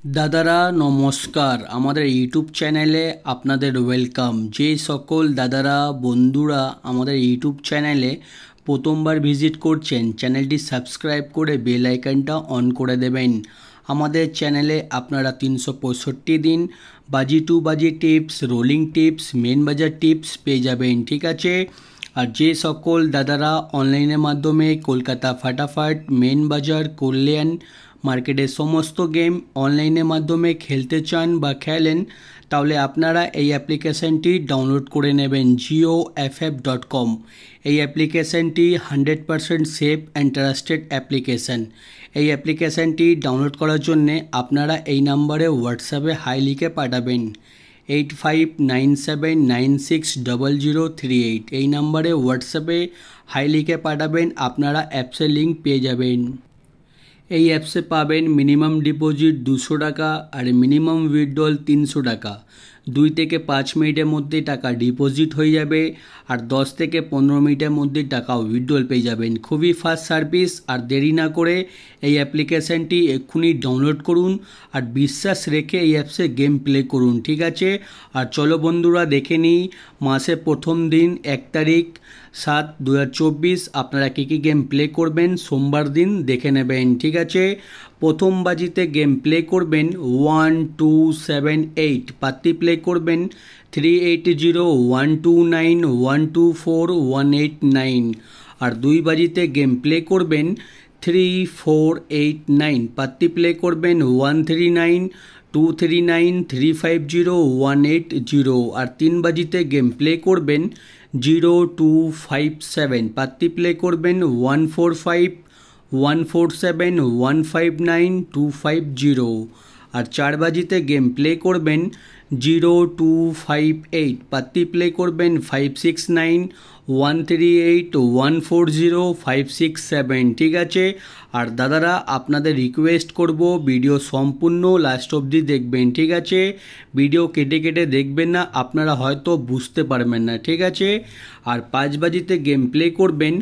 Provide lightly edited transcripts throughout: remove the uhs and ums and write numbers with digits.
দাদারা নমস্কার, আমাদের ইউটিউব চ্যানেলে আপনাদের ওয়েলকাম। যে সকল দাদারা বন্ধুরা আমাদের ইউটিউব চ্যানেলে প্রথমবার ভিজিট করছেন, চ্যানেলটি সাবস্ক্রাইব করে বেল আইকনটা অন করে দেবেন। আমাদের চ্যানেলে আপনারা 365 দিন বাজি টু বাজি টিপস, রোলিং টিপস, মেন বাজার টিপস পেয়ে যাবেন, ঠিক আছে। আর যে সকল দাদারা অনলাইনের মাধ্যমে কলকাতা ফাটাফাট, মেন বাজার, কল্যাণ মার্কেটের সমস্ত গেম অনলাইনের মাধ্যমে খেলতে চান বা খেলেন, তাহলে আপনারা এই অ্যাপ্লিকেশানটি ডাউনলোড করে নেবেন। GeoFF.com এই অ্যাপ্লিকেশানটি 100% সেফ অ্যান্ড ট্রাস্টেড অ্যাপ্লিকেশান। এই অ্যাপ্লিকেশানটি ডাউনলোড করার জন্যে আপনারা এই নাম্বারে হোয়াটসঅ্যাপে হাই লিখে পাঠাবেন 8597960038। এই নাম্বারে হোয়াটসঅ্যাপে হাই লিখে পাঠাবেন, আপনারা অ্যাপসের লিঙ্ক পেয়ে যাবেন। এই অ্যাপসে পাবেন মিনিমাম ডিপোজিট 200 টাকা আর মিনিমাম উইথড্রল 300 টাকা। 2 থেকে 5 মিনিটের মধ্যে টাকা ডিপোজিট হয়ে যাবে আর 10 থেকে 15 মিনিটের মধ্যে টাকা উইথড্রল পেয়ে যাবেন। খুবই ফাস্ট সার্ভিস। আর দেরি না করে এই অ্যাপ্লিকেশানটি এক্ষুনি ডাউনলোড করুন আর বিশ্বাস রেখে এই অ্যাপসে গেম প্লে করুন, ঠিক আছে। আর চলো বন্ধুরা দেখে নিই মাসের প্রথম দিন 1 তারিখ 7/2024 আপনারা কী কী গেম প্লে করবেন সোমবার দিন দেখে নেবেন, ঠিক আছে। প্রথম বাজিতে গেম প্লে করবেন 1278, পাত্তি প্লে করবেন 380129124189। আর 2 বাজিতে গেম প্লে করবেন 3489, পাত্তি প্লে করবেন 13923935018। আর 3 বাজিতে গেম প্লে করবেন 0257, পাত্তি প্লে করবেন 145147159250250। আর 4 বাজিতে গেম প্লে করবেন 0258, পাত্তি প্লে করবেন 569138140567, ঠিক আছে। আর দাদারা আপনাদের রিকোয়েস্ট করব ভিডিও সম্পূর্ণ লাস্ট অবধি দেখবেন, ঠিক আছে। ভিডিও কেটে কেটে দেখবেন না, আপনারা হয়তো বুঝতে পারবেন না, ঠিক আছে। আর 5 বাজিতে গেম প্লে করবেন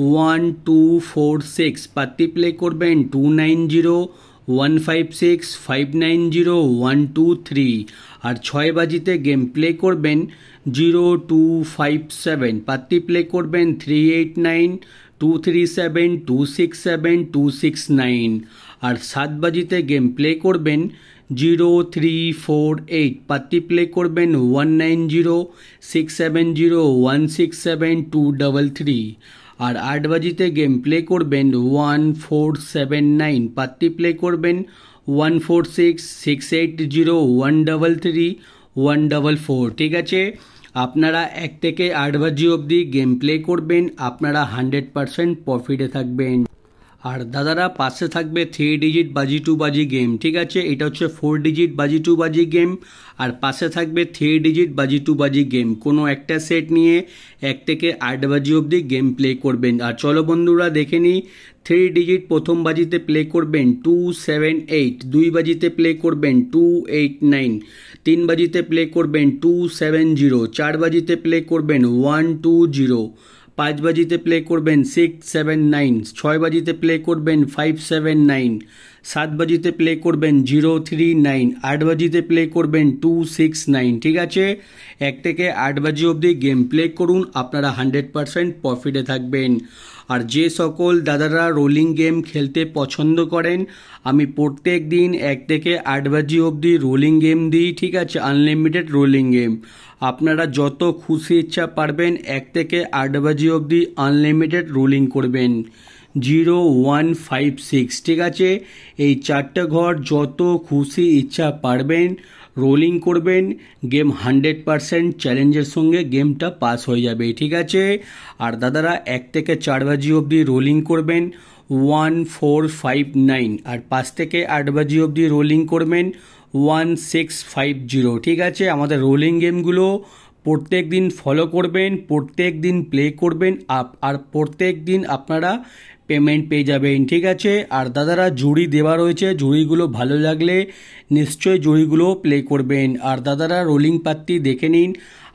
1246, পাত্তি প্লে করবেন 290156590123। আর 6 বাজিতে গেম প্লে করবেন 0257, পাত্তি প্লে করবেন 389237267269। আর 7 বাজিতে গেম প্লে করবেন 0348, পাত্তি প্লে করবেন 190670167233। আর 8 বাজিতে গেম প্লে করবেন 1479, পাত্তি প্লে করবেন 146680133144, ঠিক আছে। আপনারা 1 থেকে 8 বাজি অবধি গেম প্লে করবেন, আপনারা 100% প্রফিটে থাকবেন। আর দাদারা পাশে থাকবে 3 ডিজিট বাজি টু বাজি গেম, ঠিক আছে। এটা হচ্ছে 4 ডিজিট বাজি টু বাজি গেম। আর পাশে থাকবে 3 ডিজিট বাজি টু বাজি গেম। কোনো একটা সেট নিয়ে 1 থেকে 8 বাজি অবধি গেম প্লে করবেন। আর চলো বন্ধুরা দেখে নিই। 3 ডিজিট প্রথম বাজিতে প্লে করবেন 278, 2 বাজিতে প্লে করবেন 289, 3 বাজিতে প্লে করবেন 270, 4 বাজিতে প্লে করবেন 120, 5 বাজিতে প্লে করবেন 679, 6 বাজিতে প্লে করবেন 579, 7 বাজিতে প্লে করবেন 039, 8 বাজিতে প্লে করবেন 269, ঠিক আছে। 1 থেকে 8 বাজি অবধি গেম প্লে করুন, আপনারা 100% প্রফিটে থাকবেন। আর যে সকল দাদারা রোলিং গেম খেলতে পছন্দ করেন, আমি প্রত্যেক দিন 1 থেকে 8 বাজি অবধি রোলিং গেম দিই, ঠিক আছে। আনলিমিটেড রোলিং গেম, আপনারা যত খুশি ইচ্ছা পারবেন 1 থেকে 8 বাজি অবধি আনলিমিটেড রোলিং করবেন। 0156, ঠিক আছে। এই 4টে ঘর যত খুশি ইচ্ছা পারবেন রোলিং করবেন, গেম 100% চ্যালেঞ্জের সঙ্গে গেমটা পাস হয়ে যাবে, ঠিক আছে। আর দাদারা 1 থেকে 4 বাজি অবধি রোলিং করবেন 1459, আর 5 থেকে 8 বাজি অবধি রোলিং করবেন 1650, ঠিক আছে। আমাদের রোলিং গেমগুলো প্রত্যেক দিন ফলো করবেন, প্রত্যেক দিন প্লে করবেন আর প্রত্যেক দিন আপনারা পেমেন্ট পেয়ে যাবেন, ঠিক আছে। আর দাদারা জুড়ি দেওয়া রয়েছে, জুড়িগুলো ভালো লাগলে নিশ্চয়ই জুড়িগুলো প্লে করবেন। আর দাদারা রোলিং পাত্তি দেখে নিন,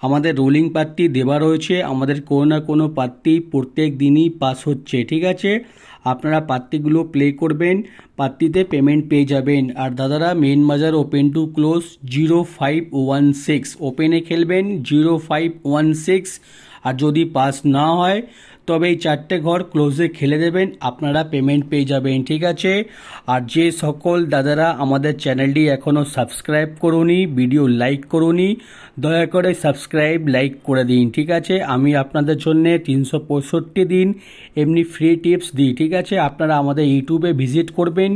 আমাদের রোলিং পাত্তি দেওয়া রয়েছে, আমাদের কোনো না কোনো পাত্তি প্রত্যেক দিনই পাস হচ্ছে, ঠিক আছে। আপনারা পাত্তিগুলো প্লে করবেন, পাত্তিতে পেমেন্ট পেয়ে যাবেন। আর দাদারা মেন বাজার ওপেন টু ক্লোজ 0516, ওপেনে খেলবেন 0516। আর যদি পাস না হয় তবে এই 4টে ঘর ক্লোজে খেলে দেবেন, আপনারা পেমেন্ট পেয়ে যাবেন, ঠিক আছে। আর যে সকল দাদারা আমাদের চ্যানেলটি এখনও সাবস্ক্রাইব করুনি, ভিডিও লাইক করুনি, দয়া করে সাবস্ক্রাইব লাইক করে দিন, ঠিক আছে। আমি আপনাদের জন্য 365 দিন এমনি ফ্রি টিপস দিই, ঠিক আছে। আপনারা আমাদের ইউটিউবে ভিজিট করবেন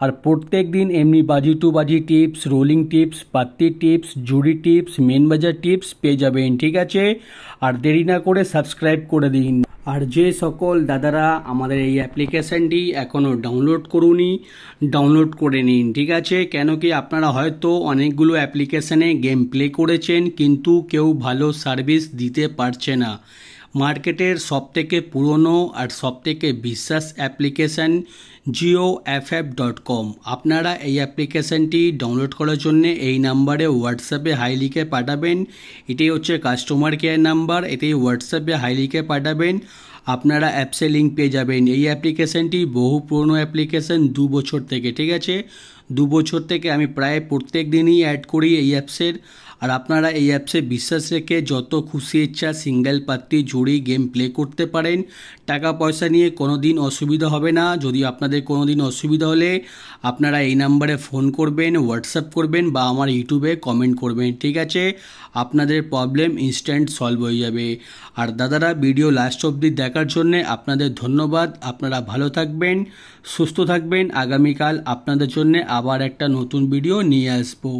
আর প্রত্যেক দিন এমনি বাজি টু বাজি টিপস, রোলিং টিপস, পাত্তি টিপস, জুড়ি টিপস, মেন বাজার টিপস পেয়ে যাবেন, ঠিক আছে। আর দেরি না করে সাবস্ক্রাইব করে দিন। আর যে সকল দাদারা আমাদের এই অ্যাপ্লিকেশানটি এখনও ডাউনলোড করুনি, ডাউনলোড করে নিন, ঠিক আছে। কেন কি আপনারা হয়তো অনেকগুলো অ্যাপ্লিকেশানে গেম প্লে করেছেন কিন্তু কেউ ভালো সার্ভিস দিতে পারছে না। মার্কেটের সবথেকে পুরনো আর সবথেকে বিশ্বাস অ্যাপ্লিকেশান JioFF.com। আপনারা এই অ্যাপ্লিকেশানটি ডাউনলোড করার জন্য এই নাম্বারে হোয়াটসঅ্যাপে হাই লিখে পাঠাবেন, এটাই হচ্ছে কাস্টমার কেয়ার নাম্বার, এটাই হোয়াটসঅ্যাপে হাই লিখে পাঠাবেন, আপনারা অ্যাপসে লিঙ্ক পেয়ে যাবেন। এই অ্যাপ্লিকেশানটি বহু পুরনো অ্যাপ্লিকেশান, 2 বছর থেকে, ঠিক আছে। 2 বছর থেকে আমি প্রায় প্রত্যেক দিনই অ্যাড করি এই অ্যাপসের। আর আপনারা এই অ্যাপসে বিশ্বাস রেখে যত খুশি ইচ্ছা সিঙ্গেল পাত্তি জুড়ি গেম প্লে করতে পারেন, টাকা পয়সা নিয়ে কোনো দিন অসুবিধা হবে না। যদি আপনাদের কোনো দিন অসুবিধা হলে আপনারা এই নাম্বারে ফোন করবেন, হোয়াটসঅ্যাপ করবেন বা আমার ইউটিউবে কমেন্ট করবেন, ঠিক আছে। আপনাদের প্রবলেম ইনস্ট্যান্ট সলভ হয়ে যাবে। আর দাদারা ভিডিও লাস্ট অবধি দেখার জন্য আপনাদের ধন্যবাদ। আপনারা ভালো থাকবেন, সুস্থ থাকবেন। আগামীকাল আপনাদের জন্য আবার একটা নতুন ভিডিও নিয়ে আসবো।